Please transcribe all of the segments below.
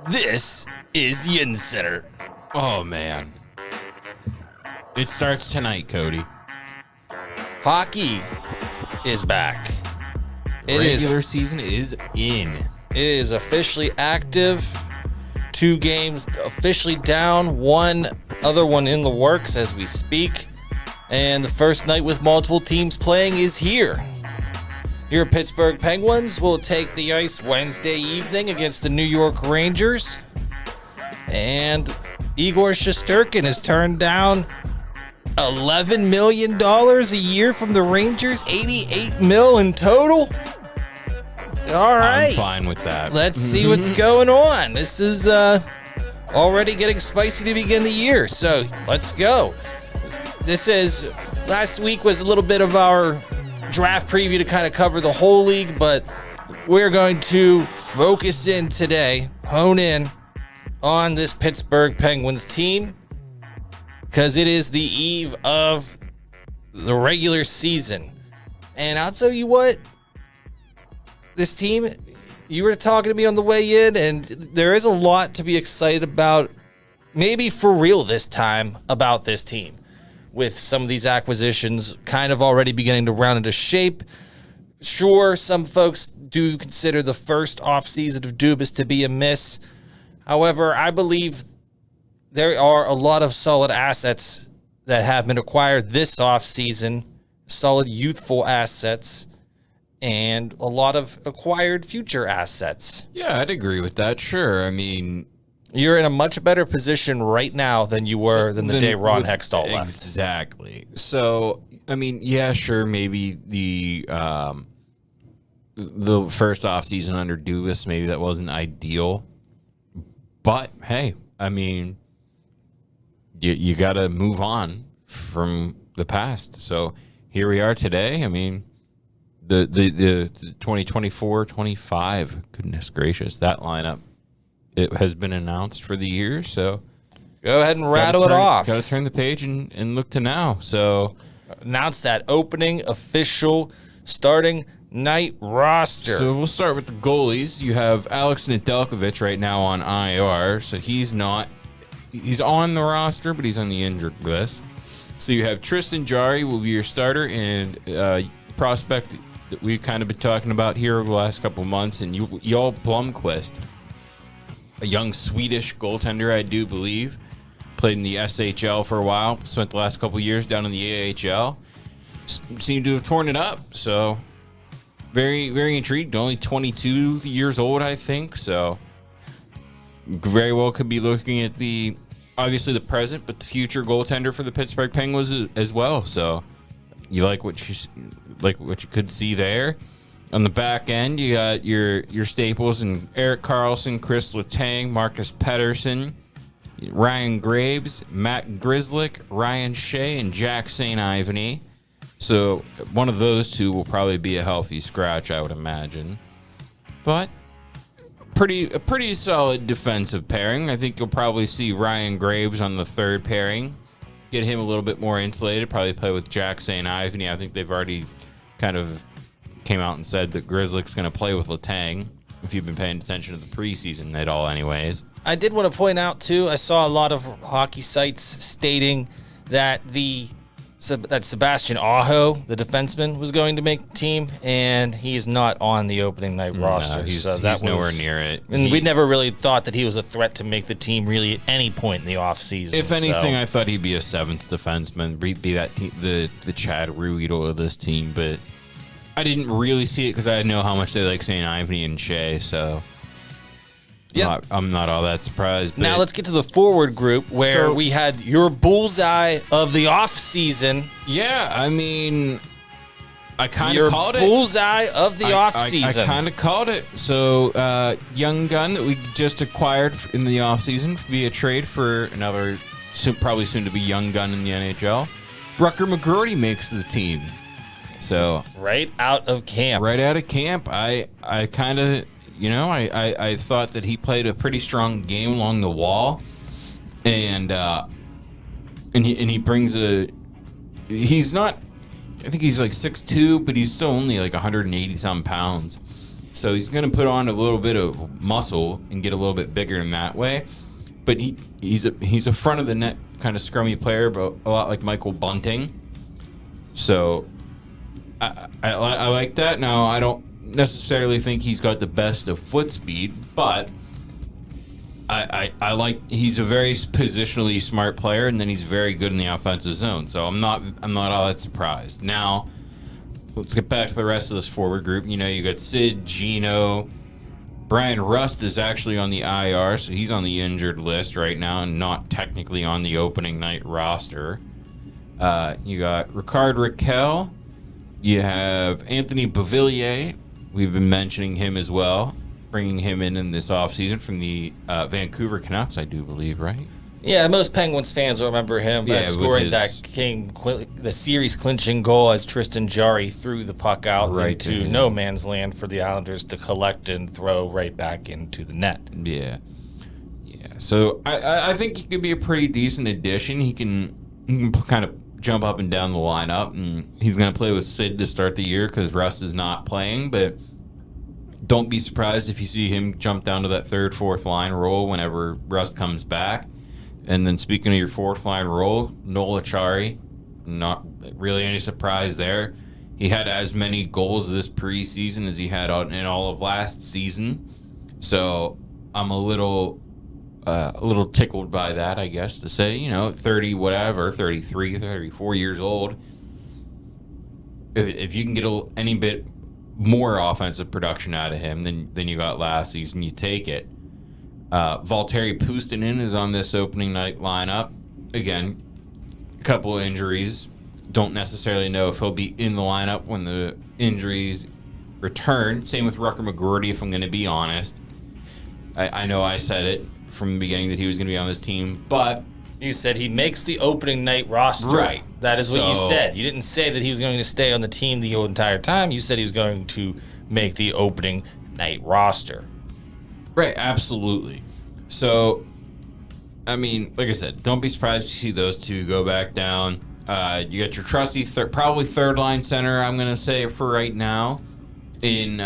This is YinzCenter. Oh, man. It starts tonight, Cody. Hockey is back. Regular season is in. It is officially active. 2 games officially down. One other one in the works as we speak. And the first night with multiple teams playing is here. Your Pittsburgh Penguins will take the ice Wednesday evening against the New York Rangers. And Igor Shesterkin has turned down $11 million a year from the Rangers, $88 million in total. All right. I'm fine with that. Let's see what's going on. This is already getting spicy to begin the year, so let's go. Last week was a little bit of our draft preview to kind of cover the whole league, but we're going to focus in today, hone in on this Pittsburgh Penguins team, because it is the eve of the regular season. And I'll tell you what, this team, you were talking to me on the way in, and there is a lot to be excited about, maybe for real this time, about this team. With some of these acquisitions kind of already beginning to round into shape. Sure, some folks do consider the first offseason of Dubas to be a miss. However, I believe there are a lot of solid assets that have been acquired this offseason, solid youthful assets, and a lot of acquired future assets. Yeah, I'd agree with that. Sure. I mean, you're in a much better position right now than you were than the day Ron Hextall left. Exactly. So, I mean, yeah, sure, maybe the first offseason under Dubas, maybe that wasn't ideal. But, hey, I mean, you got to move on from the past. So, here we are today. I mean, the 2024-25, goodness gracious, that lineup. It has been announced for the year, so go ahead and rattle it off. Got to turn the page and look to now. So announce that opening official starting night roster. So we'll start with the goalies. You have Alex Nedeljkovic right now on IR, so he's on the roster, but he's on the injured list. So you have Tristan Jarry will be your starter, and prospect that we've kind of been talking about here over the last couple of months, and Joel Blomqvist. A young Swedish goaltender, I do believe. Played in the SHL for a while. Spent the last couple of years down in the AHL. Seemed to have torn it up. So, very, very intrigued. Only 22 years old, I think. So, very well could be looking at obviously the present, but the future goaltender for the Pittsburgh Penguins as well. So, you like what you could see there. On the back end, you got your staples and Erik Karlsson, Chris Letang, Marcus Pettersson, Ryan Graves, Matt Grzelcyk, Ryan Shea, and Jack St. Ivany. So one of those two will probably be a healthy scratch, I would imagine. But a pretty solid defensive pairing. I think you'll probably see Ryan Graves on the third pairing. Get him a little bit more insulated. Probably play with Jack St. Ivany. I think they've already kind of came out and said that Grzelcyk's going to play with Letang, if you've been paying attention to the preseason at all anyways. I did want to point out, too, I saw a lot of hockey sites stating that that Sebastian Aho, the defenseman, was going to make the team, and he is not on the opening night roster. He's nowhere near it. And we never really thought that he was a threat to make the team really at any point in the offseason. If anything, I thought he'd be a seventh defenseman, be that the Chad Ruhwedel of this team, but I didn't really see it because I know how much they like St. Ivany and Shea, so yep. I'm not all that surprised. Now let's get to the forward group where we had your bullseye of the offseason. Yeah, I mean, I kind of called it. Your bullseye of the offseason. I kind of called it. So, young gun that we just acquired in the offseason via trade for another probably soon to be young gun in the NHL. Rutger McGroarty makes the team. So right out of camp. I kind of, I thought that he played a pretty strong game along the wall, and he brings he's not, I think he's like 6'2", but he's still only like 180 some pounds. So he's going to put on a little bit of muscle and get a little bit bigger in that way. But he's a front of the net kind of scrummy player, but a lot like Michael Bunting. So I like that. Now, I don't necessarily think he's got the best of foot speed, but I like he's a very positionally smart player, and then he's very good in the offensive zone. So I'm not all that surprised. Now, let's get back to the rest of this forward group. You know, you got Sid, Gino. Brian Rust is actually on the IR, so he's on the injured list right now and not technically on the opening night roster. You got Ricard Raquel. You have Anthony Beauvillier. We've been mentioning him as well, bringing him in this offseason from the Vancouver Canucks, I do believe, right? Yeah, most Penguins fans will remember him scoring the series clinching goal as Tristan Jarry threw the puck out into no man's land for the Islanders to collect and throw right back into the net. Yeah. So I think he could be a pretty decent addition. He can kind of jump up and down the lineup, and he's going to play with Sid to start the year because Russ is not playing, but don't be surprised if you see him jump down to that third, fourth line role whenever Russ comes back. And then speaking of your fourth line role, Noel Acciari, not really any surprise there. He had as many goals this preseason as he had in all of last season. So I'm a little tickled by that, I guess, to say, 30 whatever, 33, 34 years old. If you can get any bit more offensive production out of him than you got last season, you take it. Valtteri Puustinen is on this opening night lineup. Again, a couple of injuries. Don't necessarily know if he'll be in the lineup when the injuries return. Same with Rutger McGroarty, if I'm going to be honest. I know I said it from the beginning that he was going to be on this team, but you said he makes the opening night roster. Right. That is what you said. You didn't say that he was going to stay on the team the entire time. You said he was going to make the opening night roster. Right, absolutely. So, I mean, like I said, don't be surprised to see those two go back down. You got your trusty, probably third-line center, I'm going to say, for right now, in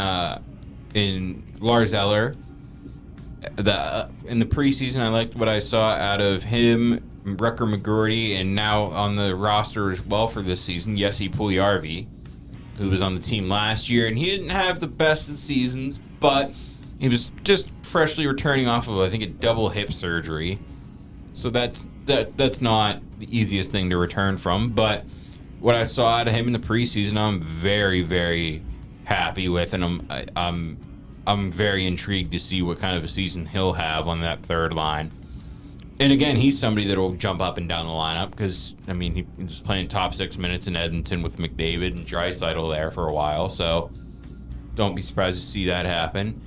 Lars Eller. In the preseason, I liked what I saw out of him, Rutger McGroarty, and now on the roster as well for this season, Jesse Puljujarvi, who was on the team last year. And he didn't have the best of seasons, but he was just freshly returning off of, I think, a double hip surgery. So that's not the easiest thing to return from. But what I saw out of him in the preseason, I'm very, very happy with, and I'm very intrigued to see what kind of a season he'll have on that third line. And again, he's somebody that will jump up and down the lineup because, I mean, he was playing top 6 minutes in Edmonton with McDavid and Draisaitl there for a while. So don't be surprised to see that happen.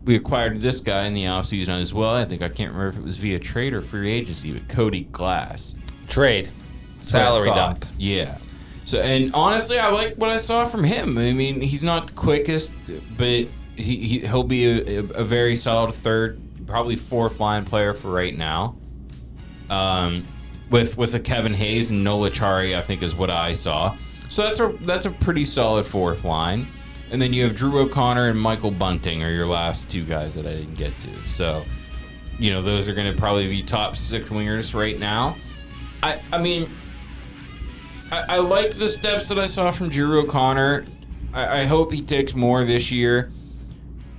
We acquired this guy in the offseason as well. I can't remember if it was via trade or free agency, but Cody Glass. Trade. Salary dump. Yeah. So, and honestly, I like what I saw from him. I mean, he's not the quickest, but he'll be a very solid third, probably fourth line player for right now. With a Kevin Hayes and Noel Acciari, I think is what I saw. So that's a pretty solid fourth line. And then you have Drew O'Connor and Michael Bunting are your last two guys that I didn't get to. So, those are going to probably be top 6 wingers right now. I mean, I liked the steps that I saw from Drew O'Connor. I hope he takes more this year.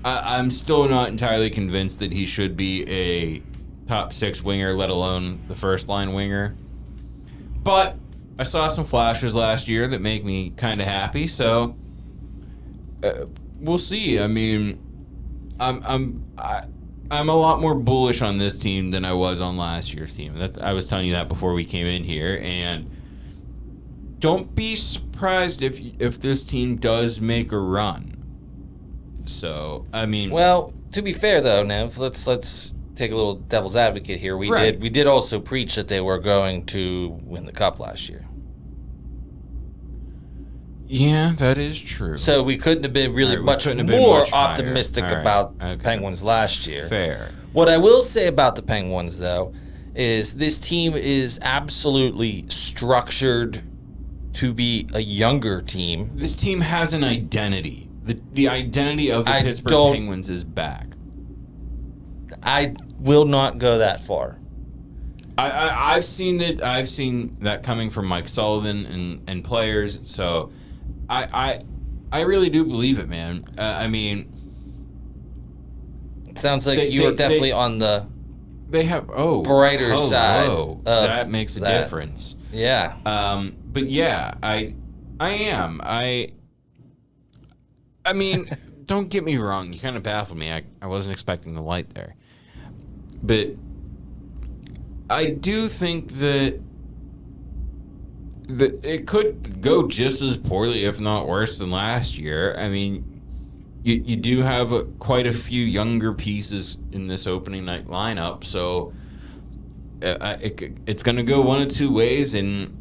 I'm still not entirely convinced that he should be a top 6 winger, let alone the first line winger. But I saw some flashes last year that make me kind of happy, so we'll see. I mean, I'm a lot more bullish on this team than I was on last year's team. I was telling you that before we came in here, and don't be surprised if this team does make a run. So, I mean, well, to be fair though, Nev, let's take a little devil's advocate here. We did also preach that they were going to win the cup last year. Yeah, that is true. So we couldn't have been much more optimistic about Penguins last year. Fair. What I will say about the Penguins, though, is this team is absolutely structured to be a younger team. This team has an identity. The identity of the Pittsburgh Penguins is back. I will not go that far. I've seen it. I've seen that coming from Mike Sullivan and players. So I really do believe it, man. I mean, it sounds like you are definitely on the brighter side. That makes a difference. Yeah. But yeah, I am. I mean, don't get me wrong. You kind of baffled me. I wasn't expecting the light there. But I do think that it could go just as poorly, if not worse, than last year. I mean, you do have quite a few younger pieces in this opening night lineup, so it's going to go one of two ways, and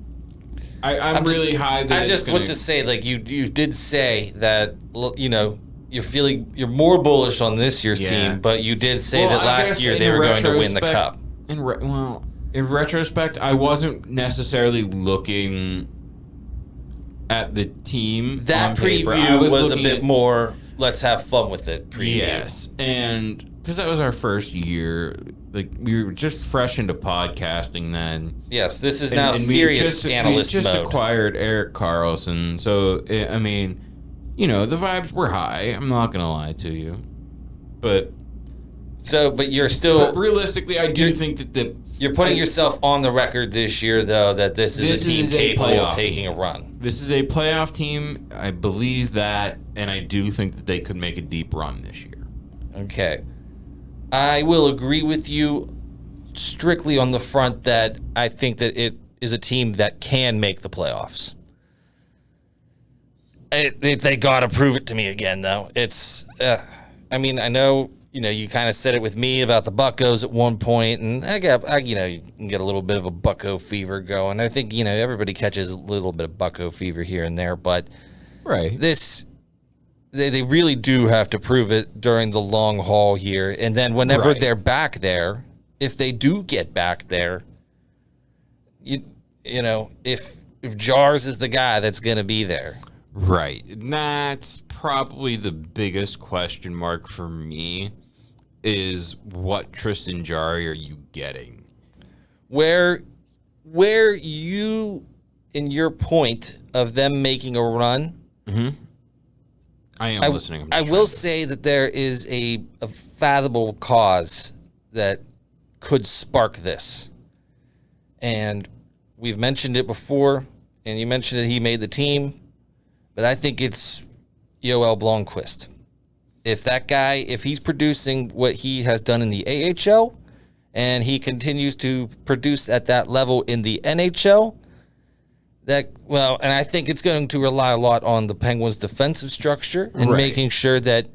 I'm really high that I just want to say, like, you did say that, you know, you're more bullish on this year's team, but you did say that last year they were going to win the cup. In retrospect, I wasn't necessarily looking at the team. That preview was a bit more, let's have fun with it preview. Yes, and because that was our first year, like we were just fresh into podcasting then. Yes, this is now serious analyst mode. We just acquired Erik Karlsson, so I mean, you know, the vibes were high. I'm not gonna lie to you, but you're still. But realistically, I do think that you're putting yourself on the record this year, though, that this is a team capable of taking a run. This is a playoff team. I believe that, and I do think that they could make a deep run this year. Okay. I will agree with you strictly on the front that I think that it is a team that can make the playoffs. They got to prove it to me again, though. It's, I mean, I know, you know, you kind of said it with me about the Buccos at one point, and you know, you can get a little bit of a Bucco fever going. I think, you know, everybody catches a little bit of Bucco fever here and there, but they really do have to prove it during the long haul here. And then whenever they're back there, if they do get back there, you know, if Jars is the guy that's going to be there. Right. That's probably the biggest question mark for me, is what Tristan Jarry are you getting? Where you, in your point of them making a run, I am listening. I will say that there is a fathomable cause that could spark this. And we've mentioned it before, and you mentioned that he made the team, but I think it's Yoel Blomqvist. If that guy, if he's producing what he has done in the AHL, and he continues to produce at that level in the NHL, and I think it's going to rely a lot on the Penguins' defensive structure and making sure that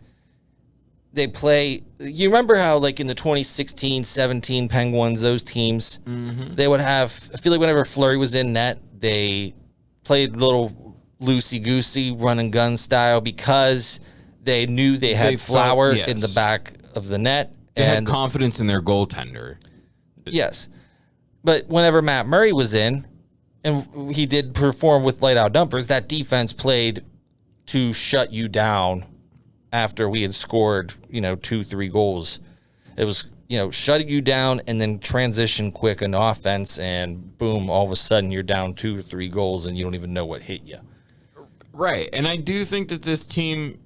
they play. You remember how, like, in the 2016-17 Penguins, those teams, they would have, I feel like whenever Fleury was in net, they played a little loosey-goosey, run-and-gun style, because they knew they had Flower in the back of the net. They had confidence in their goaltender. Yes. But whenever Matt Murray was in, and he did perform with light-out numbers, that defense played to shut you down after we had scored, 2-3 goals. It was, shutting you down and then transition quick in offense, and boom, all of a sudden you're down 2 or 3 goals and you don't even know what hit you. Right, and I do think that this team...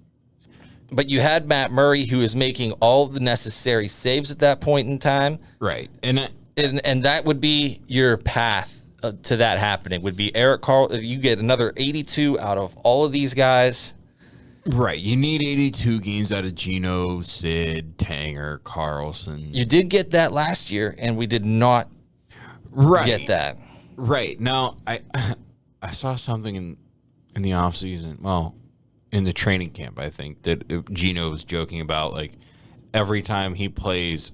But you had Matt Murray, who is making all the necessary saves at that point in time. Right. And that would be your path to that happening, would be Erik Karlsson. You get another 82 out of all of these guys. Right. You need 82 games out of Gino, Sid, Tanger, Karlsson. You did get that last year, and we did not get that. Right. Now, I saw something in the offseason. Well, in the training camp, I think, that Gino was joking about, like, every time he plays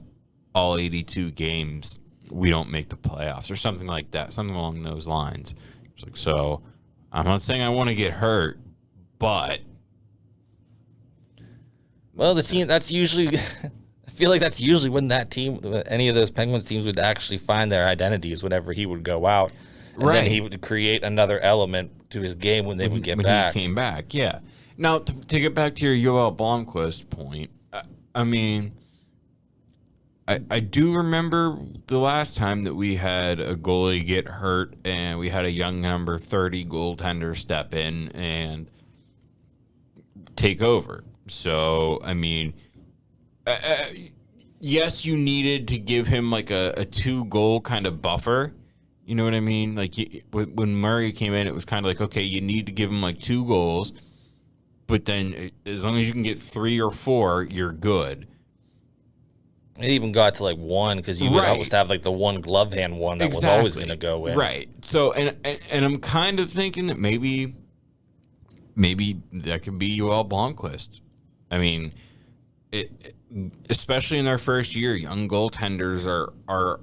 all 82 games, we don't make the playoffs, or something like that, something along those lines. It's like, so I'm not saying I want to get hurt, but... Well, the team, that's usually... I feel like that's usually when that team, any of those Penguins teams, would actually find their identities whenever he would go out. And then he would create another element to his game when they would get back. When he came back, yeah. Now, to get back to your Yoel Blomqvist point, I mean, I do remember the last time that we had a goalie get hurt and we had a young number 30 goaltender step in and take over. So, I mean, yes, you needed to give him like a 2-goal kind of buffer. You know what I mean? Like when Murray came in, it was kind of like, okay, you need to give him like 2 goals, but then as long as you can get 3 or 4, you're good. It even got to like 1 because you would always have like the one glove hand one that was always going to go in. Right. So, and I'm kind of thinking that maybe that could be Yoel Blomqvist. I mean, especially in their first year, young goaltenders are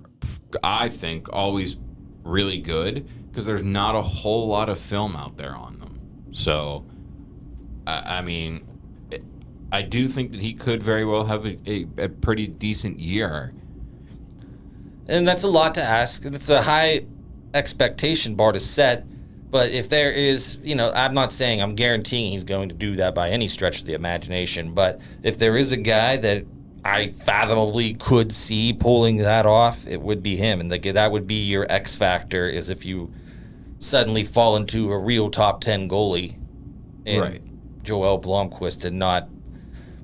I think always really good because there's not a whole lot of film out there on them. So, I mean, I do think that he could very well have a pretty decent year. And that's a lot to ask. It's a high expectation bar to set. But if there is, I'm not saying I'm guaranteeing he's going to do that by any stretch of the imagination. But if there is a guy that I fathomably could see pulling that off, it would be him. And that would be your X factor, is if you suddenly fall into a real top 10 goalie in Joel Blomqvist and not...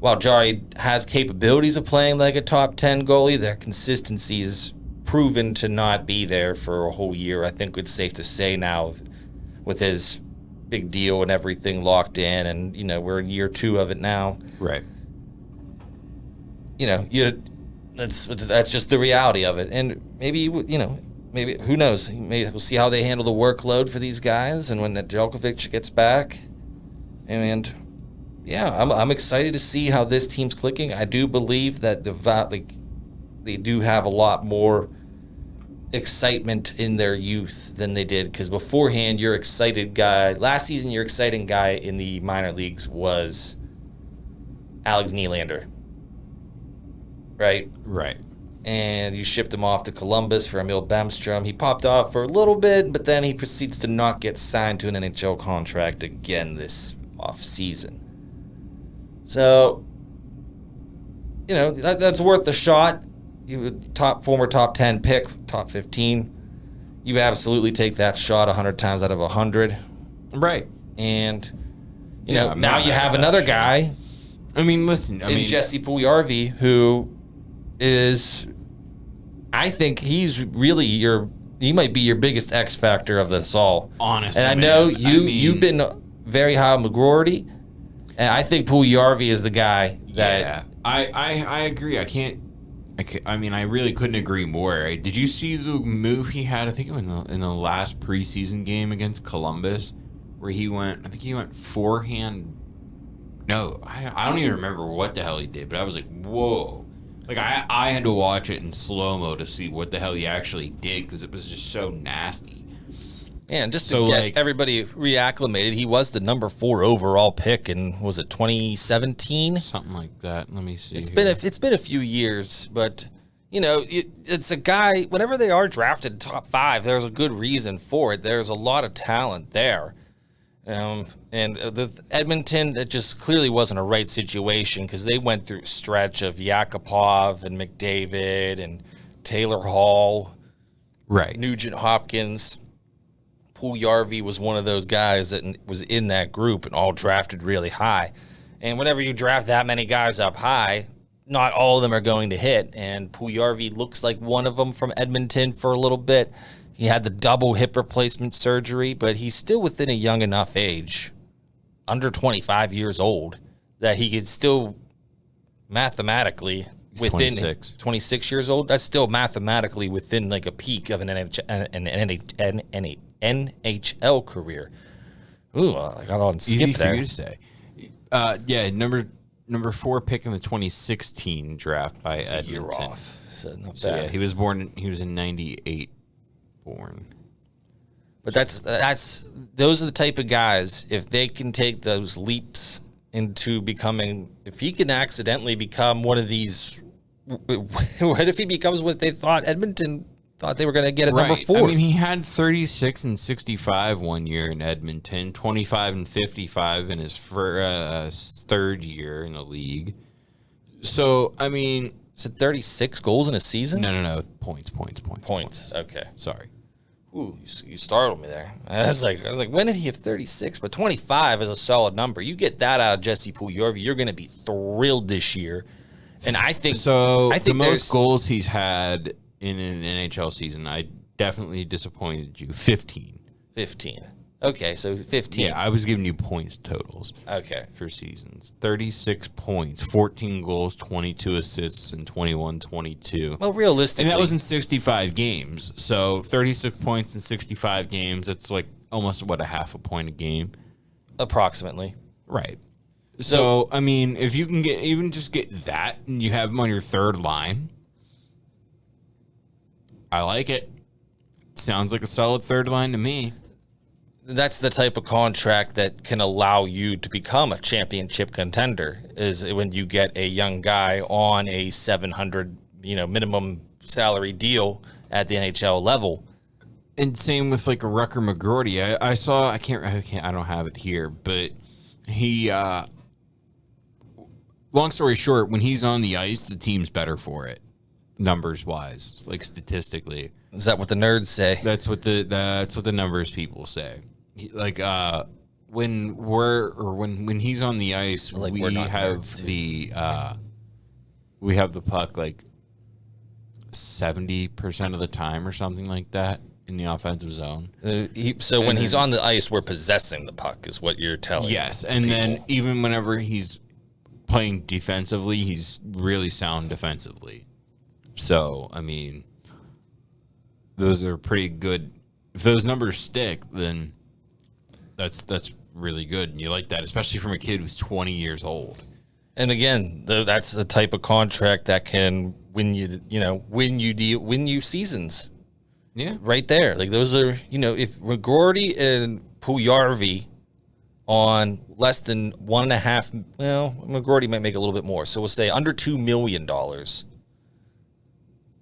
While Jari has capabilities of playing like a top 10 goalie, their consistency is proven to not be there for a whole year. I think it's safe to say now with his big deal and everything locked in, and, we're in year 2 of it now. Right. That's just the reality of it. And maybe who knows? Maybe we'll see how they handle the workload for these guys, and when Nedeljkovic gets back. And yeah, I'm excited to see how this team's clicking. I do believe that they do have a lot more excitement in their youth than they did, because beforehand, your excited guy last season, your exciting guy in the minor leagues was Alex Nylander. Right? Right. And you shipped him off to Columbus for Emil Bemstrom. He popped off for a little bit, but then he proceeds to not get signed to an NHL contract again this offseason. So, that's worth the shot. You former top 10 pick, top 15. You absolutely take that shot 100 times out of 100. Right. And, now you have another guy. I mean, listen. Jesse Puljujarvi, who is, I think he's really he might be your biggest X factor of this all. Honestly. And I know you've been very high on McGroarty, and I think Puljujarvi is the guy that... Yeah, I agree. I really couldn't agree more. Did you see the move he had? I think it was in the last preseason game against Columbus, where he went forehand. No, I don't even remember what the hell he did, but I was like, whoa. Like, I had to watch it in slow-mo to see what the hell he actually did, because it was just so nasty. Yeah, and just to get everybody reacclimated, he was the number 4 overall pick in, was it 2017? Something like that. Let me see. It's been a few years, but it's a guy. Whenever they are drafted top 5, there's a good reason for it. There's a lot of talent there, and the Edmonton, it just clearly wasn't a right situation, because they went through a stretch of Yakupov and McDavid and Taylor Hall, right? Nugent Hopkins. Puljujarvi was one of those guys that was in that group and all drafted really high. And whenever you draft that many guys up high, not all of them are going to hit. And Puljujarvi looks like one of them from Edmonton for a little bit. He had the double hip replacement surgery, but he's still within a young enough age, under 25 years old, that he could still mathematically, he's within 26 years old, that's still mathematically within like a peak of an NHL career. Ooh, I got on skip Easy there. for you to say. Yeah, number 4 pick in the 2016 draft by It's Edmonton. a year off. So not So bad. yeah, he was in 98 born. But that's those are the type of guys, if they can take those leaps into becoming, if he can accidentally become one of these, what if he becomes what they thought Edmonton thought they were going to get a number 4. I mean, he had 36 and 65 one year in Edmonton, 25 and 55 in his third year in the league. So, I mean... Is it 36 goals in a season? No. Points. Okay. Sorry. Ooh, you startled me there. I was like, when did he have 36? But 25 is a solid number. You get that out of Jesse Puljujarvi, you're going to be thrilled this year. And I think the most goals he's had in an NHL season, I definitely disappointed you. 15. Okay, so 15. Yeah, I was giving you points totals. Okay. For seasons. 36 points, 14 goals, 22 assists, and 21-22. Well, realistically. And that was in 65 games. So 36 points in 65 games, that's like almost, a half a point a game? Approximately. Right. So, I mean, if you can get that and you have him on your third line, I like it. Sounds like a solid third line to me. That's the type of contract that can allow you to become a championship contender, is when you get a young guy on a $700, minimum salary deal at the NHL level. And same with like a Rutger McGroarty. I saw, I don't have it here, but he, long story short, when he's on the ice, the team's better for it, numbers wise, like statistically. Is that what the nerds say? That's what the numbers people say. Like when he's on the ice, we have the puck like 70% of the time or something like that in the offensive zone. When he's on the ice, we're possessing the puck, is what you're telling. Yes, and people. Then even whenever he's playing defensively, he's really sound defensively. So I mean, those are pretty good. If those numbers stick, then that's really good, and you like that, especially from a kid who's 20 years old. And again, that's the type of contract that can win you seasons. Yeah, right there. Like those are, if McGroarty and Puljujarvi on less than $1.5, well, McGroarty might make a little bit more. So we'll say under $2 million.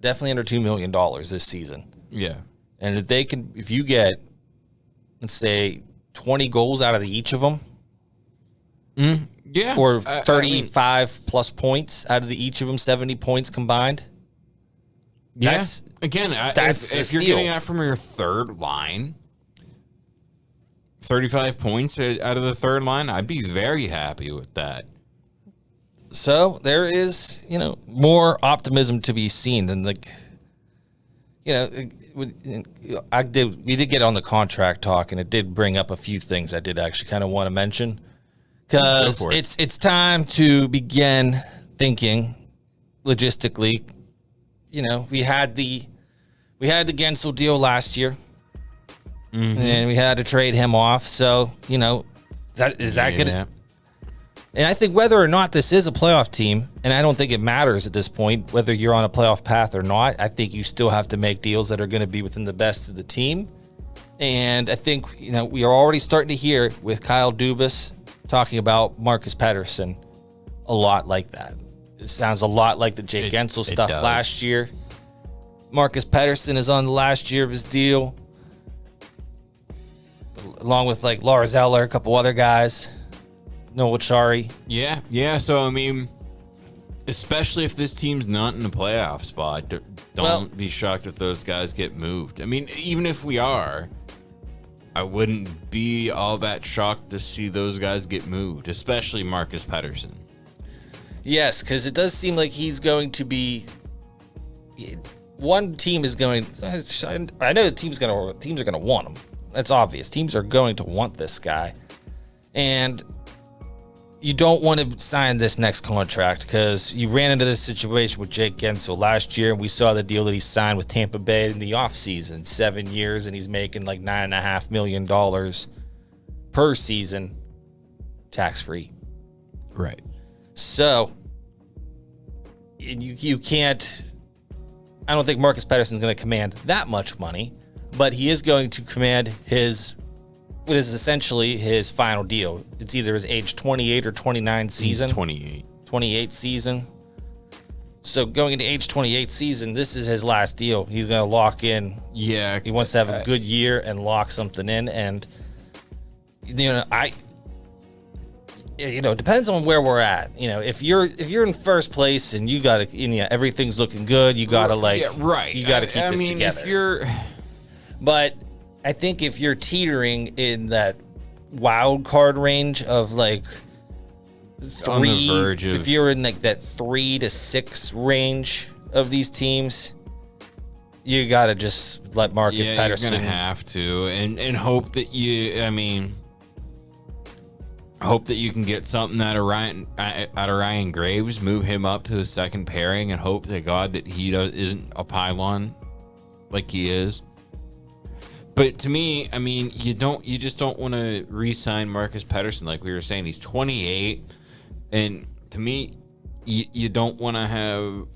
Definitely under $2 million this season. Yeah, and if you get, let's say, 20 goals out of each of them. Yeah. Or 35 plus points out of each of them, 70 points combined. Yeah. If you're getting that from your third line, 35 points out of the third line, I'd be very happy with that. So there is, more optimism to be seen than we did get on the contract talk, and it did bring up a few things I did actually kind of want to mention, because it's time to begin thinking logistically. We had the Gensel deal last year, and we had to trade him off. So that good? Yeah. And I think whether or not this is a playoff team, and I don't think it matters at this point whether you're on a playoff path or not, I think you still have to make deals that are going to be within the best of the team. And I think, we are already starting to hear with Kyle Dubas talking about Marcus Pettersson a lot like that. It sounds a lot like the Jake Gensel stuff last year. Marcus Pettersson is on the last year of his deal, along with like Lars Eller, a couple other guys. Noel Chari. Yeah. So, I mean, especially if this team's not in a playoff spot, don't be shocked if those guys get moved. I mean, even if we are, I wouldn't be all that shocked to see those guys get moved, especially Marcus Pettersson. Yes, because it does seem like he's going to be... One team is going... I know teams are going to want him. That's obvious. Teams are going to want this guy. And... you don't want to sign this next contract because you ran into this situation with Jake Gensel last year, and we saw the deal that he signed with Tampa Bay in the offseason, 7 years, and he's making like $9.5 million per season, tax-free. Right. So, you can't... I don't think Marcus Pettersson's going to command that much money, but he is going to command what is essentially his final deal. It's either his age 28 or 29 season. He's 28. 28 season. So going into age 28 season, this is his last deal. He's going to lock in. Yeah. He wants to have a good year and lock something in. And, it depends on where we're at. If you're in first place and you got to, everything's looking good, you got to you got to keep this together. But I think if you're teetering in that wild card range of like on the verge of, if you're in like that 3 to 6 range of these teams, you got to just let Marcus Pettersson. You're gonna have to and hope that hope that you can get something out of Ryan Graves, move him up to the second pairing, and hope to God that he isn't a pylon like he is. But to me, you just don't want to re-sign Marcus Pettersson like we were saying. He's 28, and to me, you don't want to have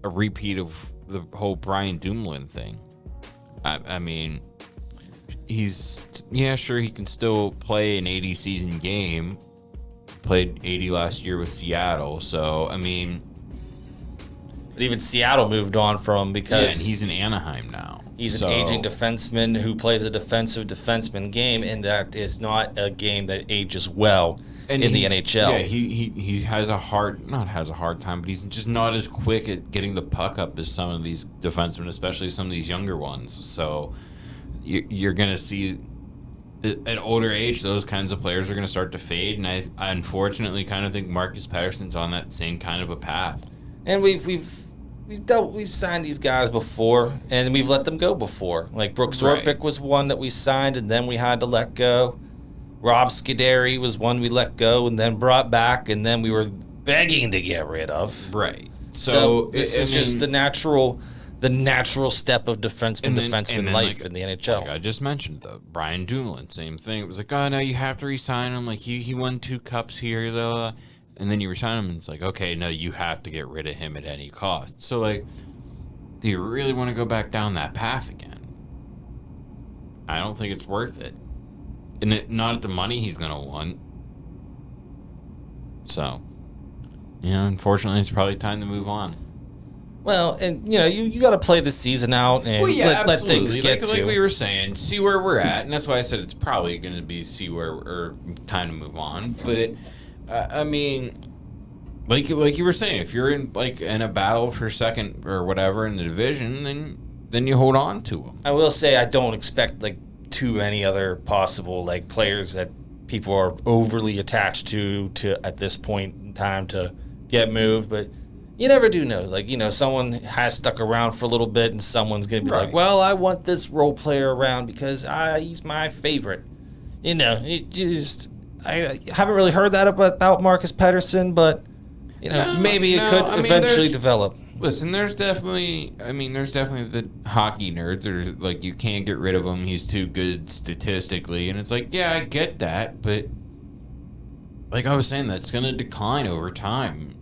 a repeat of the whole Brian Dumoulin thing. Sure, he can still play an 80 season game. Played 80 last year with Seattle, so But even Seattle moved on from him because and he's in Anaheim now. He's an aging defenseman who plays a defensive defenseman game, and that is not a game that ages well in the NHL. Yeah, he has a hard time, but he's just not as quick at getting the puck up as some of these defensemen, especially some of these younger ones. So you're going to see at older age, those kinds of players are going to start to fade, and I unfortunately kind of think Marcus Pettersson's on that same kind of a path. And we've signed these guys before, and we've let them go before. Like Brooks Orpik was one that we signed, and then we had to let go. Rob Scuderi was one we let go and then brought back, and then we were begging to get rid of. Right. So this is just the natural step of defenseman life in the NHL. Like I just mentioned, though, Brian Dumoulin, same thing. It was like, oh, no, you have to re-sign him. Like, he won 2 cups here, though. And then you resign him, and it's like, okay, no, you have to get rid of him at any cost. So, like, do you really want to go back down that path again? I don't think it's worth it. And not at the money he's going to want. So, unfortunately, it's probably time to move on. Well, and, you got to play the season out and let things get like we were saying, see where we're at. And that's why I said it's probably going to be time to move on. But... like you were saying, if you're in a battle for second or whatever in the division, then you hold on to them. I will say I don't expect too many other possible players that people are overly attached to at this point in time to get moved, but you never do know. Someone has stuck around for a little bit, and someone's gonna be like, well, I want this role player around because he's my favorite. I haven't really heard that about Marcus Pettersson, but maybe it could eventually develop. Listen, there's definitely the hockey nerds that are like, you can't get rid of him. He's too good statistically, and it's like, yeah, I get that, but like I was saying, that's gonna decline over time.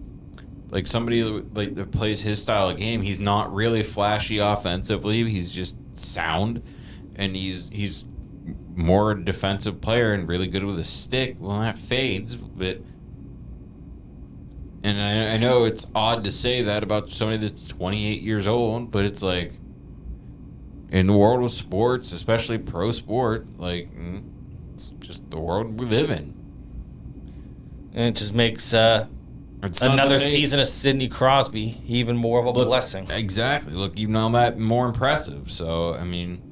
Like somebody that plays his style of game, he's not really flashy offensively. He's just sound, and he's more defensive player and really good with a stick. Well, that fades, but and I know it's odd to say that about somebody that's 28 years old, but it's like in the world of sports, especially pro sport, it's just the world we live in. And it just makes another season of Sidney Crosby even more of a blessing. Exactly. Look, that more impressive. So, I mean,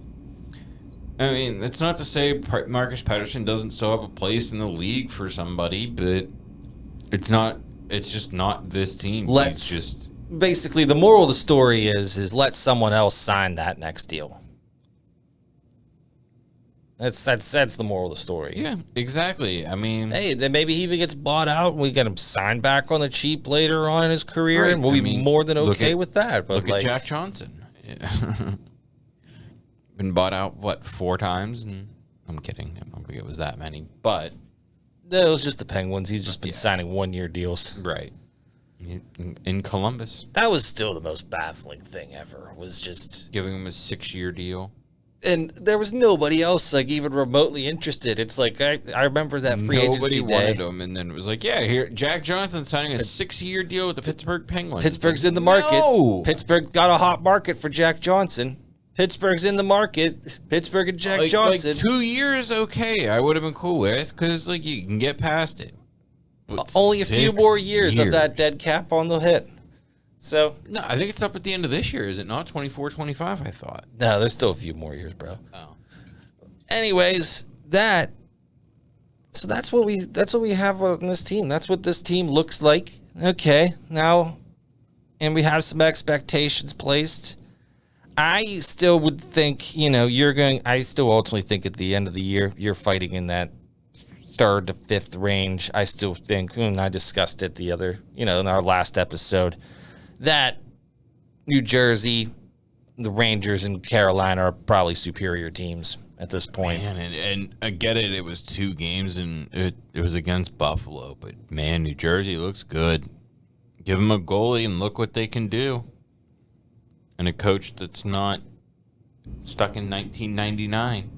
it's not to say Marcus Pettersson doesn't still have a place in the league for somebody, but it's just not this team. Basically, the moral of the story is let someone else sign that next deal. That's the moral of the story. Yeah, exactly. Hey, then maybe he even gets bought out and we get him signed back on the cheap later on in his career, and we'll be more than okay with that. But look at Jack Johnson. Yeah. Been bought out 4 times, and I'm kidding. I don't think it was that many, but it was just the Penguins. He's just been signing 1-year deals, right? In Columbus, that was still the most baffling thing ever. Was just giving him a 6-year deal. And there was nobody else like even remotely interested. It's like I remember that free agency Nobody wanted day. him, and then it was like, yeah, here, Jack Johnson signing a 6-year deal with the Pittsburgh Penguins. Pittsburgh's in the market. No. Pittsburgh got a hot market for Jack Johnson. Pittsburgh's in the market. Pittsburgh and Jack Johnson. Like 2 years, okay, I would have been cool with, because like you can get past it. But Only a few more 6 years of that dead cap on the hit. So No, I think it's up at the end of this year, is it not? 24, 25, I thought. no, there's still a few more years, bro. Oh. Anyways, so that's what we have on this team. That's what this team looks like. Okay, now, and we have some expectations placed. I still would think, I still ultimately think at the end of the year, you're fighting in that 3rd to 5th range. I still think, and I discussed it in our last episode, that New Jersey, the Rangers, and Carolina are probably superior teams at this point. Man, and I get it. It was 2 games, and it was against Buffalo. But, man, New Jersey looks good. Give them a goalie, and look what they can do. And a coach that's not stuck in 1999.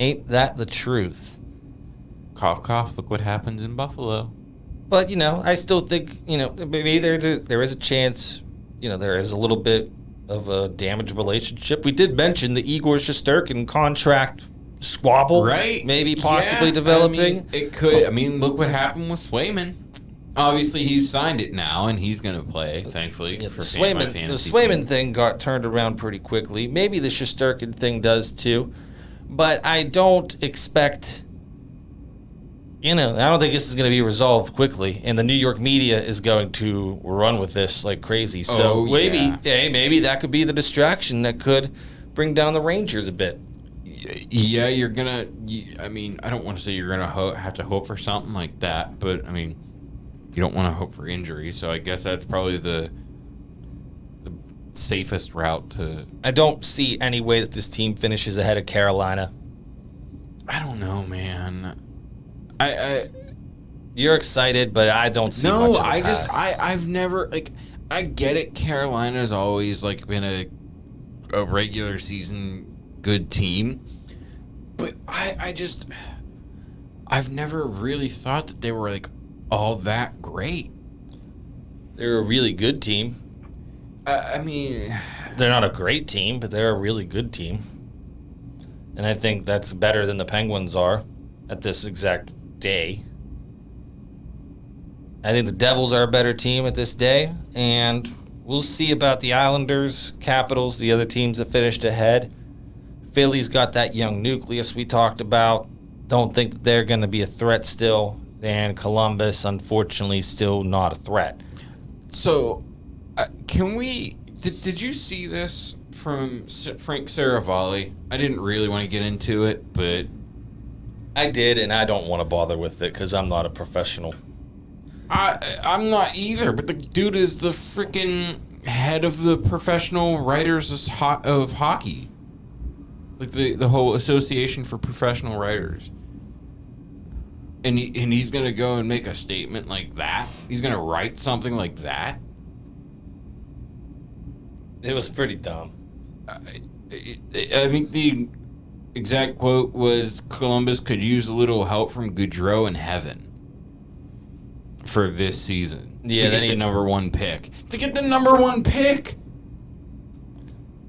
Ain't that the truth? Cough, cough. Look what happens in Buffalo. But, I still think, maybe there is a chance, there is a little bit of a damaged relationship. We did mention the Igor Shesterkin contract squabble. Right. Maybe possibly Yeah, developing. It could. Look what happened with Swayman. Obviously, he's signed it now, and he's going to play, thankfully, Yeah, for the my Swayman fantasy thing got turned around pretty quickly. Maybe the Shesterkin thing does too. But I don't expect... I don't think this is going to be resolved quickly, and the New York media is going to run with this like crazy. So maybe that could be the distraction that could bring down the Rangers a bit. Yeah, you're gonna. I don't want to say you're gonna have to hope for something like that, but you don't want to hope for injury. So I guess that's probably the safest route to. I don't see any way that this team finishes ahead of Carolina. I don't know, man. You're excited, but I don't see much of a path. I've never I get it. Carolina's always been a regular season good team, but I've never really thought that they were all that great. They're a really good team. They're not a great team, but they're a really good team. And I think that's better than the Penguins are at this exact day. I think the Devils are a better team at this day, and we'll see about the Islanders, Capitals, the other teams that finished ahead. Philly's got that young nucleus we talked about. Don't think that they're going to be a threat still. And Columbus, unfortunately, still not a threat. So, can we... Did you see this from Frank Saravalli? I didn't really want to get into it, but... I did, and I don't want to bother with it because I'm not a professional. I'm not either, but the dude is the freaking head of the professional writers of hockey. The whole association for professional writers. And he's going to go and make a statement like that? He's going to write something like that? It was pretty dumb. I think the exact quote was Columbus could use a little help from Gaudreau and Nevin for this season. Yeah, to get the number 1 pick. To get the number 1 pick!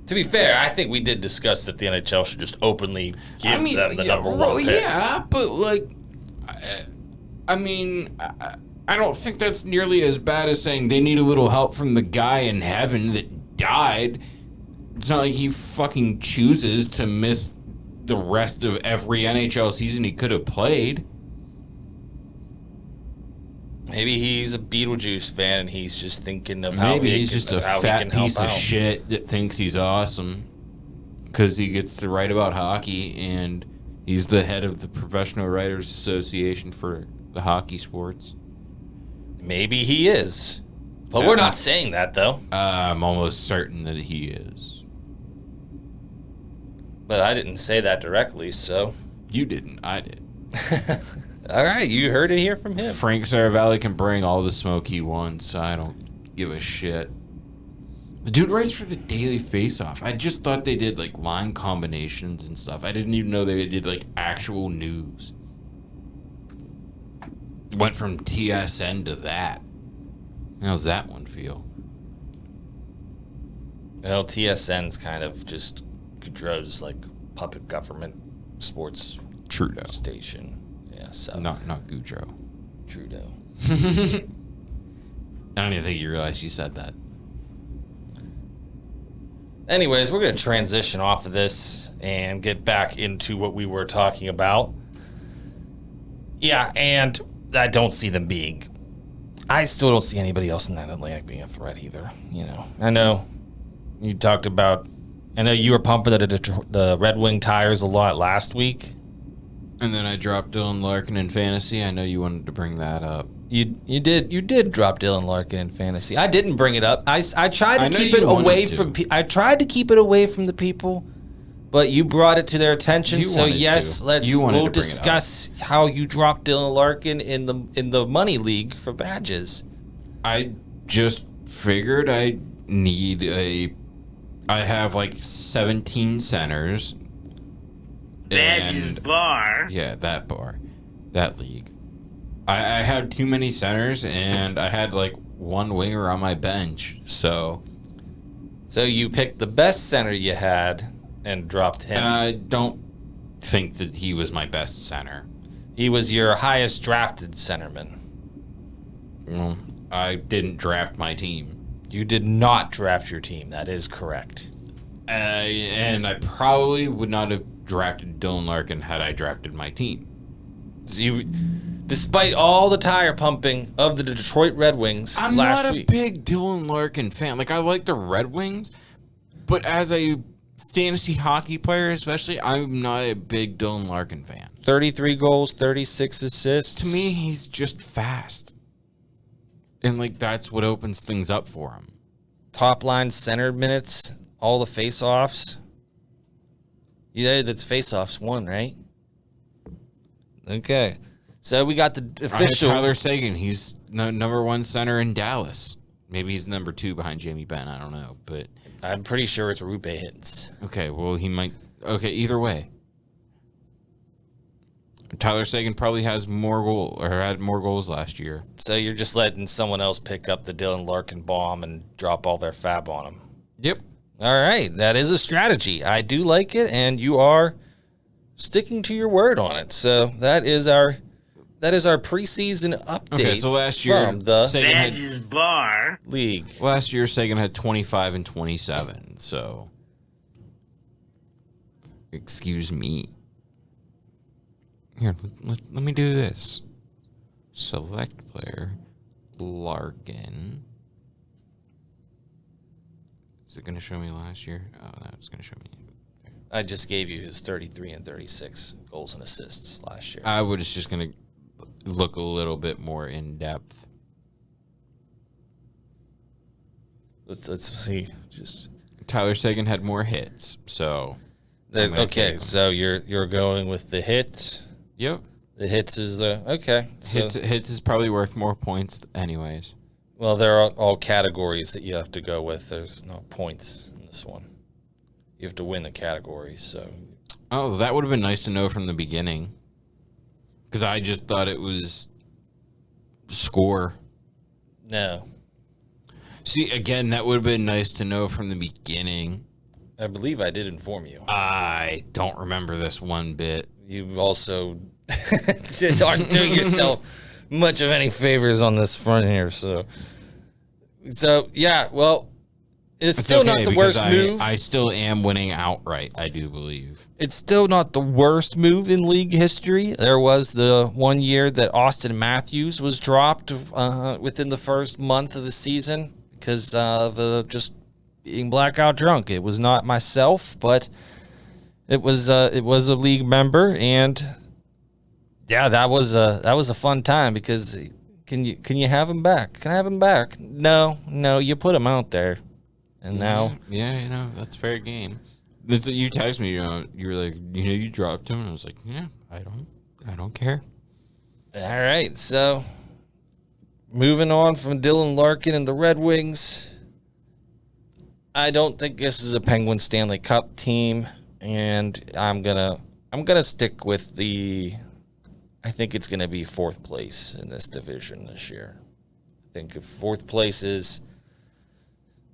To be fair, I think we did discuss that the NHL should just openly give them the number 1 pick. Yeah, but I don't think that's nearly as bad as saying they need a little help from the guy in heaven that died. It's not like he fucking chooses to miss the rest of every NHL season he could have played. Maybe he's a Beetlejuice fan and he's just thinking of how Maybe he's just a fat piece of out. shit that thinks he's awesome because he gets to write about hockey and he's the head of the Professional Writers Association for the hockey sports. Maybe he is. But we're not saying that, though. I'm almost certain that he is. But I didn't say that directly, so... You didn't. I did. All right, you heard it here from him. Frank Saravalli can bring all the smoke he wants. I don't give a shit. The dude writes for the Daily Face-Off. I just thought they did like line combinations and stuff. I didn't even know they did like actual news. Went from TSN to that. How's that one feel? Well, TSN's kind of just Goudreau's like puppet government sports Trudeau station. Yeah, so not Goudreau. Trudeau. I don't even think you realized you said that. Anyways, we're going to transition off of this and get back into what we were talking about. Yeah, and I don't see them being... I still don't see anybody else in that Atlantic being a threat either. You know, I know you talked about... I know you were pumping the Red Wing tires a lot last week. And then I dropped Dylan Larkin in fantasy. I know you wanted to bring that up. You did drop Dylan Larkin in fantasy. I didn't bring it up. I tried to keep it away from. I tried to keep it away from the people, but you brought it to their attention. So yes, we'll discuss how you dropped Dylan Larkin in the money league for badges. I just figured I have like 17 centers. Badges bar. Yeah, that bar. That league. I had too many centers, and I had like one winger on my bench, so you picked the best center you had and dropped him. I don't think that he was my best center. He was your highest drafted centerman. Well, I didn't draft my team. You did not draft your team. That is correct. And I probably would not have drafted Dylan Larkin had I drafted my team. So despite all the tire pumping of the Detroit Red Wings I'm last not week. a big Dylan Larkin fan. Like, I like the Red Wings, but as a fantasy hockey player especially, I'm not a big Dylan Larkin fan. 33 goals, 36 assists. To me, he's just fast. And, like, that's what opens things up for him. Top line center minutes, all the face-offs. Yeah, that's face-offs one, right? Okay. So we got the official. Tyler Seguin, he's number one center in Dallas. Maybe he's number two behind Jamie Benn. I don't know, but I'm pretty sure it's Rupe Hintz. Okay, well, he might. Okay, either way, Tyler Seguin probably has had more goals last year. So you're just letting someone else pick up the Dylan Larkin bomb and drop all their fab on him. Yep. All right, that is a strategy. I do like it, and you are sticking to your word on it. So that is our preseason update. Okay, so last year from the Badges bar league. Last year, Seguin had 25 and 27. So, excuse me. Here, let me do this. Select player, Larkin. Is it going to show me last year? Oh, that's going to show me. I just gave you his 33 and 36 goals and assists last year. I was just going to look a little bit more in depth. Let's see. Just Tyler Seguin had more hits, so okay. So you're going with the hit. Yep. The hits is okay. So, Hits is probably worth more points, anyways. well, there are all categories that you have to go with. There's no points in this one. You have to win the categories. So Oh, that would have been nice to know from the beginning. Because I just thought it was score. no, See, again, that would have been nice to know from the beginning. I believe I did inform you. I don't remember this one bit. You also aren't doing yourself much of any favors on this front here. So yeah, well, it's still okay, not the worst move. I still am winning outright, I do believe. It's still not the worst move in league history. There was the 1 year that Austin Matthews was dropped within the first month of the season because of just being blackout drunk. It was not myself, but it was a league member, and yeah, that was a fun time because can you have him back? Can I have him back? No, you put him out there, and now Yeah, that's fair game. You texted me, you were like, you dropped him, and I was like, yeah, I don't care. all right. So moving on from Dylan Larkin and the Red Wings, I don't think this is a Penguin Stanley Cup team, and I'm gonna stick with I think it's gonna be fourth place in this division this year. I think if fourth place is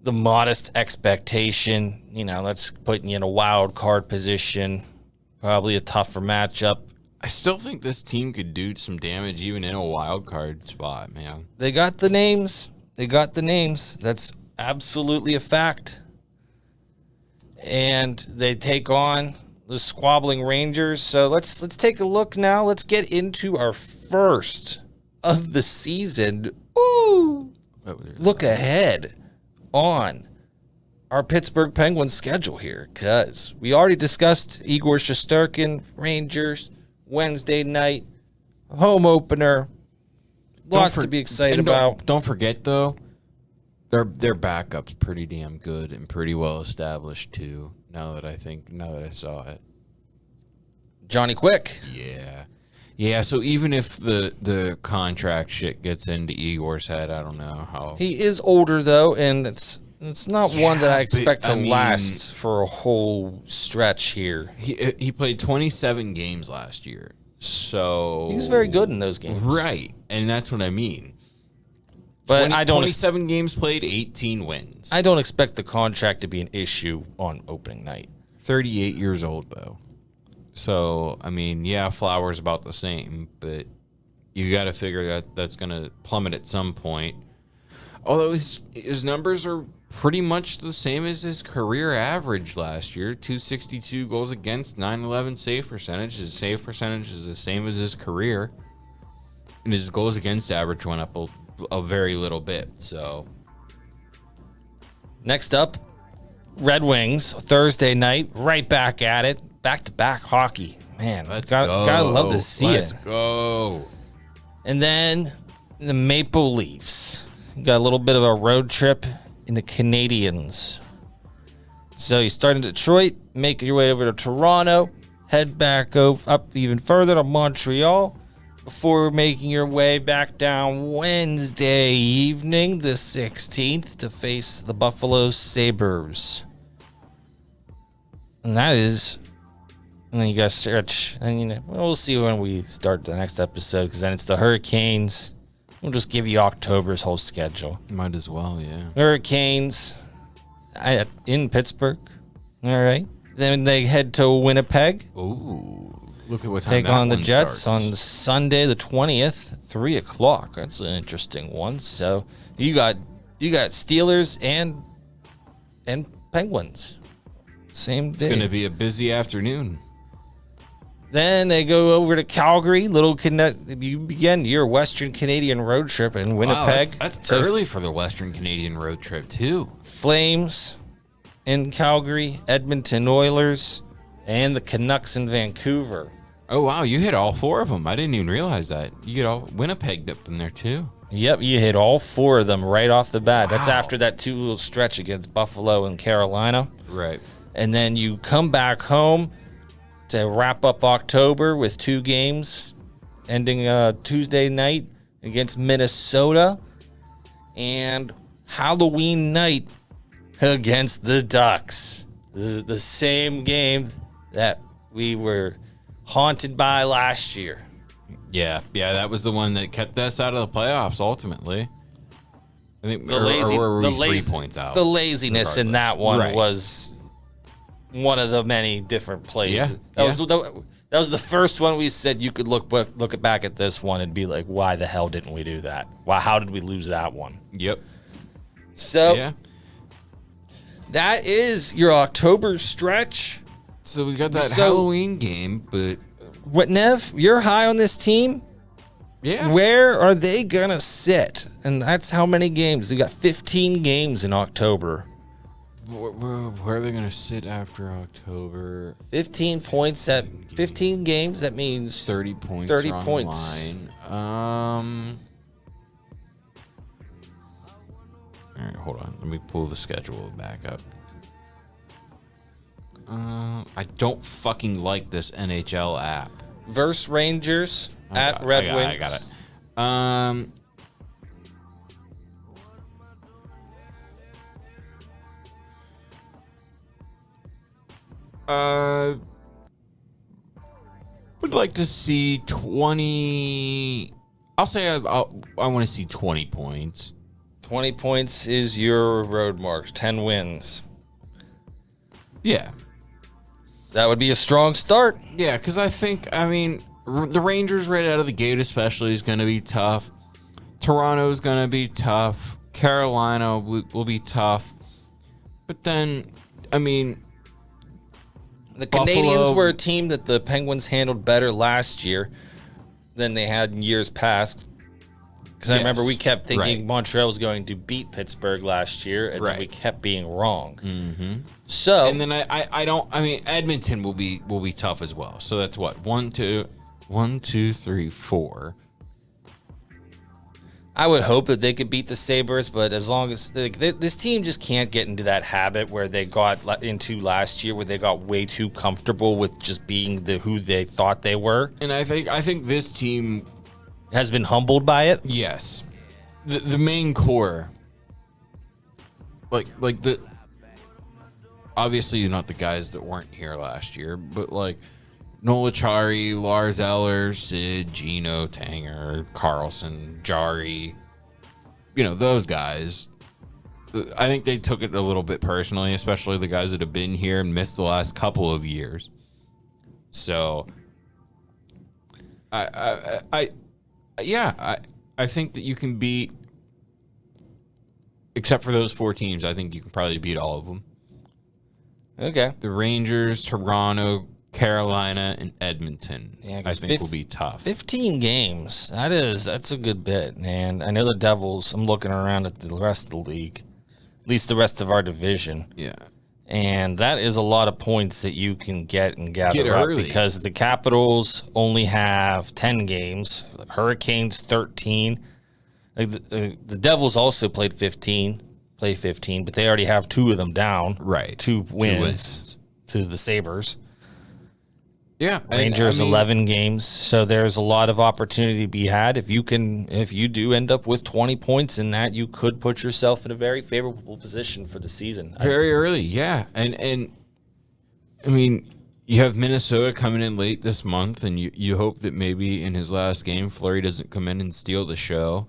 the modest expectation, that's putting you in a wild card position, probably a tougher matchup. I still think this team could do some damage even in a wild card spot, man. They got the names. That's absolutely a fact. And they take on the squabbling Rangers. So let's take a look now. Let's get into our first of the season. Ooh! Look ahead on our Pittsburgh Penguins schedule here, because we already discussed Igor Shesterkin, Rangers, Wednesday night, home opener. Lots to be excited about. Don't forget, though, their backup's pretty damn good and pretty well established, too, now that I saw it. Johnny Quick. Yeah, so even if the contract shit gets into Igor's head, I don't know how. He is older, though, and it's not one that I expect to last for a whole stretch here. He played 27 games last year, so he was very good in those games. Right, and that's what I mean. But 27 games played, 18 wins. I don't expect the contract to be an issue on opening night. 38 years old, though. So, I mean, yeah, Flower's about the same, but you got to figure that that's going to plummet at some point. Although his numbers are pretty much the same as his career average last year. 262 goals against, 911 save percentage. His save percentage is the same as his career. And his goals against average went up a very little bit. So, next up, Red Wings, Thursday night, right back at it. Back-to-back hockey. Man, gotta love to see it. Let's go. And then the Maple Leafs. You got a little bit of a road trip in the Canadiens. So you start in Detroit, make your way over to Toronto, head back up even further to Montreal before making your way back down Wednesday evening, the 16th, to face the Buffalo Sabres. And then you got to stretch. And we'll see when we start the next episode, because then it's the Hurricanes. We'll just give you October's whole schedule. Might as well, yeah. Hurricanes in Pittsburgh. All right. Then they head to Winnipeg. Ooh. Look at what time take on the Jets starts. on Sunday the 20th, 3 o'clock. That's an interesting one. So you got Steelers and Penguins. Same day. It's going to be a busy afternoon. Then they go over to Calgary. You begin your Western Canadian road trip in Winnipeg. Wow, that's early for the Western Canadian road trip, too. Flames in Calgary, Edmonton Oilers, and the Canucks in Vancouver. Oh, wow. You hit all four of them. I didn't even realize that. You get all Winnipeg up in there, too. Yep, you hit all four of them right off the bat. Wow. That's after that 2 little stretch against Buffalo and Carolina. Right. And then you come back home to wrap up October with 2 games, ending Tuesday night against Minnesota and Halloween night against the Ducks. The same game that we were haunted by last year. Yeah, that was the one that kept us out of the playoffs ultimately. I think The lazy, or were the we lazy, 3 points out. The laziness in that one Right. was one of the many different plays. Yeah, That was the first one we said you could look back at this one and be like, why the hell didn't we do that? Why? How did we lose that one? Yep. So Yeah. that is your October stretch. So we got that So- Halloween game, but What, Nev? You're high on this team. yeah. Where are they gonna sit? And that's how many games? They got 15 games in October. Where are they going to sit after October? 15 points at 15 games. That means 30 points. 30 are on the points. line. All right, hold on. Let me pull the schedule back up. I don't fucking like this NHL app. versus Rangers at Red Wings. I got it. Would like to see 20. I'll say I want to see 20 points. 20 points is your road mark. 10 wins. Yeah. That would be a strong start. Yeah, because the Rangers right out of the gate especially is going to be tough. Toronto is going to be tough. Carolina will be tough. But then, the Canadians were a team that the Penguins handled better last year than they had in years past. Because I remember we kept thinking Montreal was going to beat Pittsburgh last year, and then we kept being wrong. Mm-hmm. So, and then Edmonton will be tough as well. So that's what 1, 2, 3, 4. I would hope that they could beat the Sabres, but as long as this team just can't get into that habit where they got into last year, where they got way too comfortable with just being who they thought they were. And I think this team has been humbled by it. Yes, the main core, like the obviously not the guys that weren't here last year, but like Nola Chari, Lars Eller, Sid, Gino, Tanger, Carlson, Jari, those guys. I think they took it a little bit personally, especially the guys that have been here and missed the last couple of years. So, I think that you can beat, except for those 4 teams, I think you can probably beat all of them. Okay. The Rangers, Toronto, Carolina, and Edmonton, I think will be tough. 15 games. That's a good bit, man. I know the Devils, I'm looking around at the rest of the league, at least the rest of our division. Yeah. And that is a lot of points that you can get and gather up early. Because the Capitals only have 10 games, Hurricanes 13. The Devils also play 15, but they already have 2 of them down. Right. 2 wins to the Sabres. Yeah, Rangers 11 games, so there's a lot of opportunity to be had. If you do end up with 20 points in that, you could put yourself in a very favorable position for the season. Very early, yeah, and you have Minnesota coming in late this month, and you hope that maybe in his last game, Fleury doesn't come in and steal the show,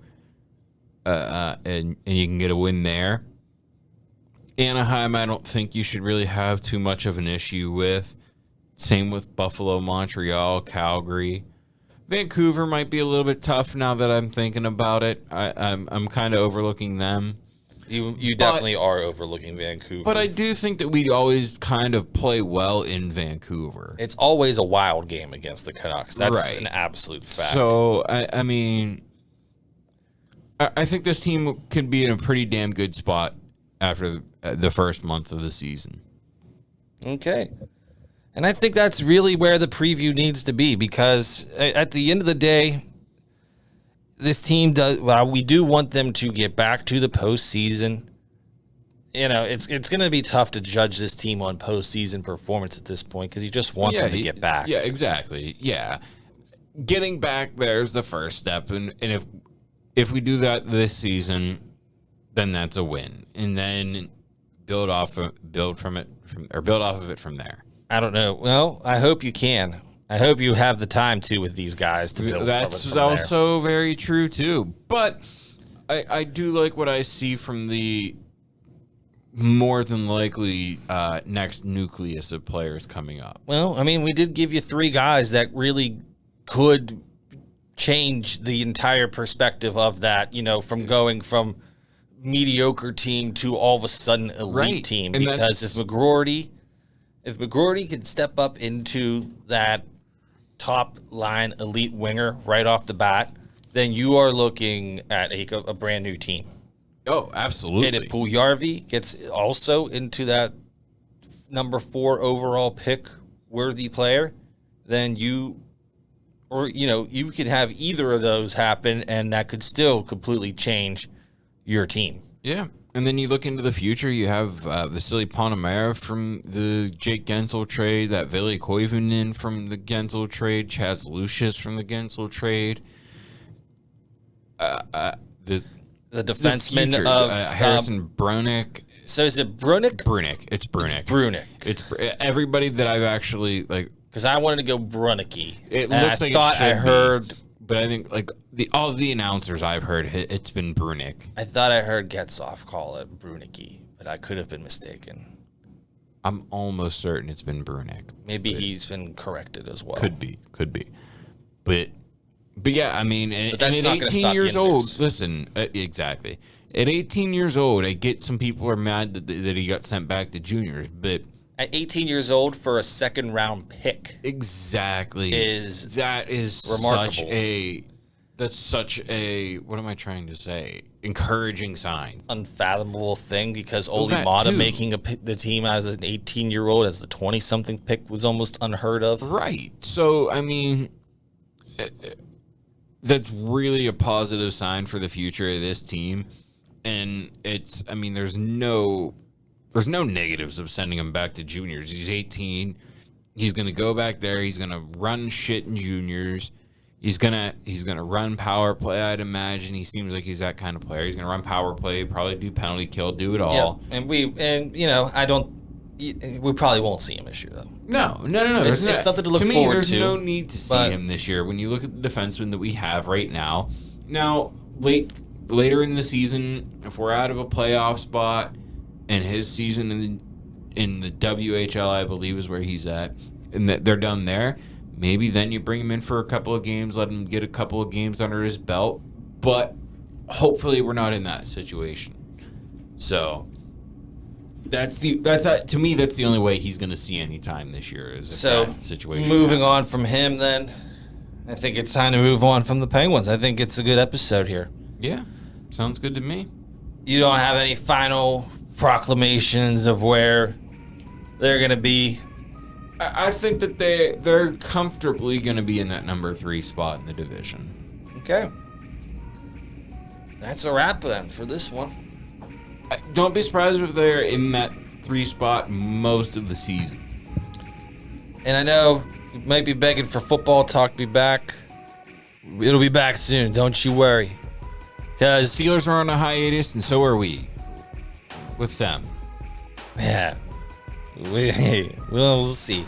and you can get a win there. Anaheim, I don't think you should really have too much of an issue with. Same with Buffalo, Montreal, Calgary. Vancouver might be a little bit tough now that I'm thinking about it. I'm kind of overlooking them. You definitely are overlooking Vancouver. But I do think that we always kind of play well in Vancouver. It's always a wild game against the Canucks. That's an absolute fact. So, I think this team can be in a pretty damn good spot after the first month of the season. Okay. And I think that's really where the preview needs to be, because at the end of the day, this team we do want them to get back to the postseason. It's going to be tough to judge this team on postseason performance at this point, because you just want them to get back. Yeah, exactly. Yeah. Getting back there is the first step. And if we do that this season, then that's a win. And then build off of it from there. I don't know. Well, I hope you can. I hope you have the time to with these guys to build. That's also very true too. But I do like what I see from the more than likely next nucleus of players coming up. Well, we did give you 3 guys that really could change the entire perspective of that. From going from mediocre team to all of a sudden elite team. And because if McGroarty could step up into that top line elite winger right off the bat, then you are looking at a brand new team. Oh, absolutely. And if Puljujarvi gets also into that number 4 overall pick worthy player, then you could have either of those happen, and that could still completely change your team. Yeah. And then you look into the future, you have Vasily Ponomarev from the Jake Gensel trade, that Ville Koivunen from the Gensel trade, Chaz Lucius from the Gensel trade. the defenseman future, of Harrison Brunick. So is it Brunick? Brunick. It's Brunick. It's Brunick. It's everybody that I've actually like. Because I wanted to go Brunicky. It and looks like thought it should I heard, be, but I think like all the announcers I've heard, it's been Brunick. I thought I heard Getzoff call it Brunicky, but I could have been mistaken. I'm almost certain it's been Brunick. Maybe he's been corrected as well. Could be. But yeah, I mean, and that's at not gonna 18 stop years Yinzers. old, listen, exactly. At 18 years old, I get some people are mad that he got sent back to juniors, but At 18 years old for a second round pick. exactly that is remarkable. That's such a what am I trying to say? Encouraging sign. Unfathomable thing because Oli that Mata too. making the team as an 18-year-old as the 20-something pick was almost unheard of. Right. So, I mean, that's really a positive sign for the future of this team. And it's, I mean, there's no negatives of sending him back to juniors. He's 18. He's going to go back there. He's going to run shit in juniors. He's gonna run power play. I'd imagine he seems like he's that kind of player. He's gonna run power play, probably do penalty kill, do it all. Yeah, and you know we probably won't see him this year though. No. It's something to look me, forward there's to. no need to see him this year. When you look at the defensemen that we have right now, later in the season, if we're out of a playoff spot, and his season in the WHL, I believe, is where he's at, and that they're done there. Maybe then you bring him in for a couple of games, let him get a couple of games under his belt. But hopefully we're not in that situation. So to me that's the only way he's going to see any time this year is if that situation. Moving on from him, then I think it's time to move on from the Penguins. I think it's a good episode here. Yeah, sounds good to me. You don't have any final proclamations of where they're going to be. I think that they're comfortably going to be in that number 3 spot in the division. Okay. That's a wrap then for this one. Don't be surprised if they're in that 3 spot most of the season. And I know you might be begging for football talk to be back. It'll be back soon. Don't you worry. Because Steelers are on a hiatus, and so are we. With them. Yeah. We'll see.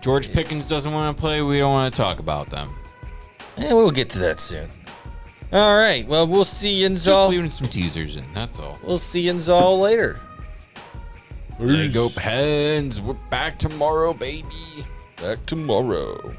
George Pickens doesn't want to play. We don't want to talk about them. Yeah, we'll get to that soon. All right. Well, we'll see Just Yinzall. leaving some teasers in. That's all. We'll see Yinzall later. There you go, Pens. We're back tomorrow, baby. Back tomorrow.